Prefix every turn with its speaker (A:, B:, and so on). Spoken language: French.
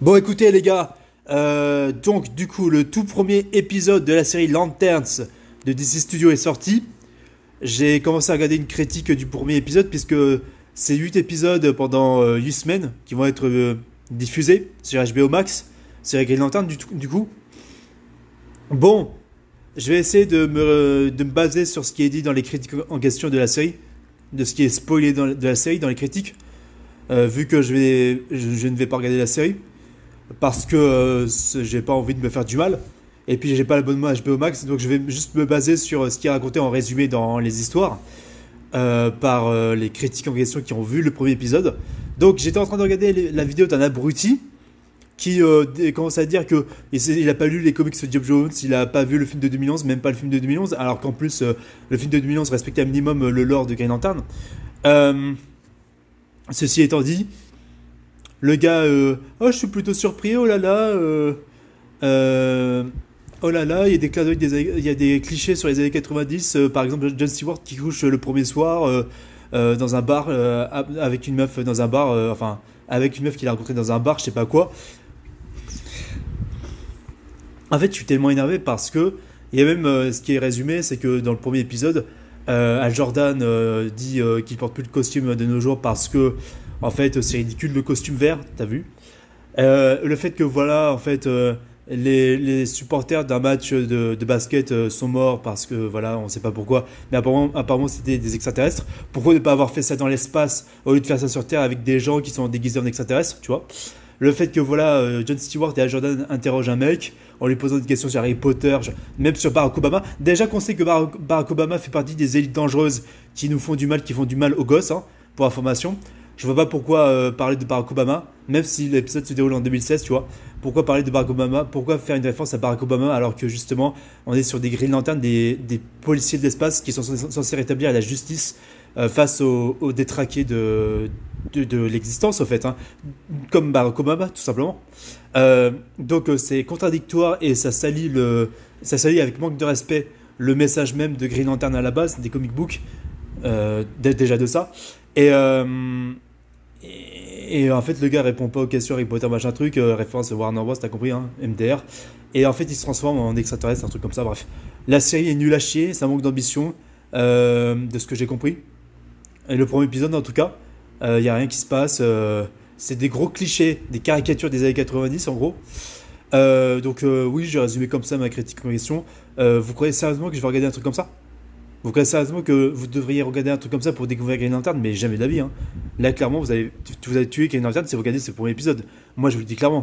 A: Bon, écoutez les gars, donc du coup le tout premier épisode de la série Lanterns de DC Studios est sorti. J'ai commencé à regarder une critique du premier épisode puisque c'est 8 épisodes pendant 8 semaines qui vont être diffusés sur HBO Max, série Green Lantern du coup. Bon, je vais essayer de me baser sur ce qui est dit dans les critiques en question de la série, de ce qui est spoilé de la série dans les critiques, vu que je ne vais pas regarder la série parce que j'ai pas envie de me faire du mal. Et puis j'ai pas l'abonnement HBO Max, donc je vais juste me baser sur ce qui est raconté en résumé dans les histoires par les critiques en question qui ont vu le premier épisode. Donc j'étais en train de regarder la vidéo d'un abruti qui commence à dire que il a pas lu les comics de Geoff Jones, il a pas vu le film de 2011, même pas le film de 2011, alors qu'en plus le film de 2011 respectait un minimum le lore de Green Lantern. Euh, Ceci étant dit, le gars, oh je suis plutôt surpris, oh là là, euh, oh là là, il y a des clins d'œil il y a des clichés sur les années 90, par exemple John Stewart qui couche le premier soir dans un bar avec une meuf dans un bar, enfin avec une meuf qu'il a rencontrée dans un bar, je sais pas quoi. En fait, je suis tellement énervé parce que il y a même ce qui est résumé, c'est que dans le premier épisode, Al Jordan dit qu'il porte plus de costume de nos jours parce que en fait c'est ridicule le costume vert, t'as vu? Le fait que voilà, en fait, les supporters d'un match de basket sont morts parce que voilà, on sait pas pourquoi, mais apparemment c'était des extraterrestres. Pourquoi ne pas avoir fait ça dans l'espace au lieu de faire ça sur Terre avec des gens qui sont déguisés en extraterrestres, tu vois? Le fait que voilà, John Stewart et Al Jordan interrogent un mec en lui posant des questions sur Harry Potter, même sur Barack Obama. Déjà qu'on sait que Barack Obama fait partie des élites dangereuses qui nous font du mal, qui font du mal aux gosses, hein, pour information. Je vois pas pourquoi parler de Barack Obama, même si l'épisode se déroule en 2016, tu vois. Pourquoi parler de Barack Obama? Pourquoi faire une référence à Barack Obama alors que justement on est sur des Green Lanterns, des policiers de l'espace qui sont censés rétablir la justice face aux détraqués de l'existence, au fait, hein. Comme Barack Obama, tout simplement. Donc c'est contradictoire et ça salit avec manque de respect le message même de Green Lantern à la base, des comic books, déjà de ça. Et, euh, et en fait, le gars répond pas aux questions Harry Potter, machin truc, référence à Warner Bros, t'as compris, hein, MDR. Et en fait, il se transforme en extraterrestre, un truc comme ça, bref. La série est nulle à chier, ça manque d'ambition, de ce que j'ai compris. Et le premier épisode, en tout cas, il y a rien qui se passe. C'est des gros clichés, des caricatures des années 90, en gros. Donc, oui, j'ai résumé comme ça ma critique en question. Vous croyez sérieusement que je vais regarder un truc comme ça? Vous croyez sérieusement que vous devriez regarder un truc comme ça pour découvrir Green Lantern? Mais jamais de la vie, hein. Là, clairement, vous avez tué Green Lantern si vous regardez ce premier épisode. Moi, je vous le dis clairement.